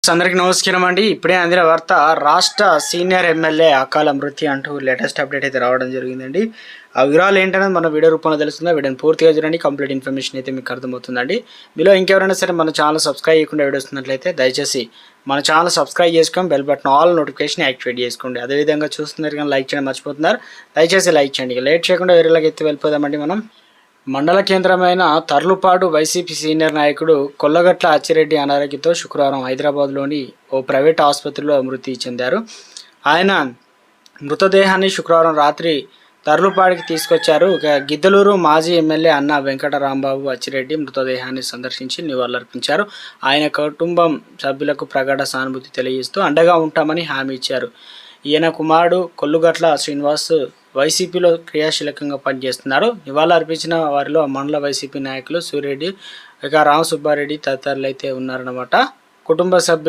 అందరికి నమస్కారం అండి. ఇప్పుడే అందిన వార్త, రాష్ట్ర సీనియర్ ఎమ్మెల్యే అకాల మృతి అంటూ లేటెస్ట్ అప్డేట్ అయితే రావడం జరిగిందండి. ఆ వివరాలు ఏంటనేది మన వీడియో రూపంలో తెలుస్తుందా? వీడియోని పూర్తిగా చూడండి, కంప్లీట్ ఇన్ఫర్మేషన్ అయితే మీకు అర్థమవుతుందండి. మీలో ఇంకెవరైనా సరే మన ఛానల్ సబ్స్క్రైబ్ చేయకుండా వీడియో వస్తున్నట్లయితే దయచేసి మన ఛానల్ సబ్స్క్రైబ్ చేసుకొని bell button all notification activate చేసుకోండి. అదేవిధంగా చూస్తున్నారు కానీ లైక్ చేయడం మర్చిపోతున్నారు, దయచేసి లైక్ చేయండి. లేట్ చేయకుండా వేరేలాగా ఎత్తి వెళ్ళిపోదామండి. మనం మండల కేంద్రమైన తర్లుపాడు వైసీపీ సీనియర్ నాయకుడు కొల్లగట్ల అచ్చిరెడ్డి అనారోగ్యంతో శుక్రవారం హైదరాబాద్లోని ఓ ప్రైవేట్ ఆసుపత్రిలో మృతి చెందారు. ఆయన మృతదేహాన్ని శుక్రవారం రాత్రి తర్లుపాడికి తీసుకొచ్చారు. గిద్దలూరు మాజీ ఎమ్మెల్యే అన్న వెంకటరాంబాబు అచ్చిరెడ్డి మృతదేహాన్ని సందర్శించి నివాళులర్పించారు. ఆయన కుటుంబం సభ్యులకు ప్రగాఢ సానుభూతి తెలియజేస్తూ అండగా ఉంటామని హామీ ఇచ్చారు. ఈయన కుమారుడు కొల్లుగట్ల శ్రీనివాస్ వైసీపీలో క్రియాశీలకంగా పనిచేస్తున్నారు. నివాళులు అర్పించిన వారిలో మండల వైసీపీ నాయకులు సూర్యరెడ్డి, ఇక రామసుబ్బారెడ్డి తదితరులు అయితే ఉన్నారన్నమాట. కుటుంబ సభ్యులు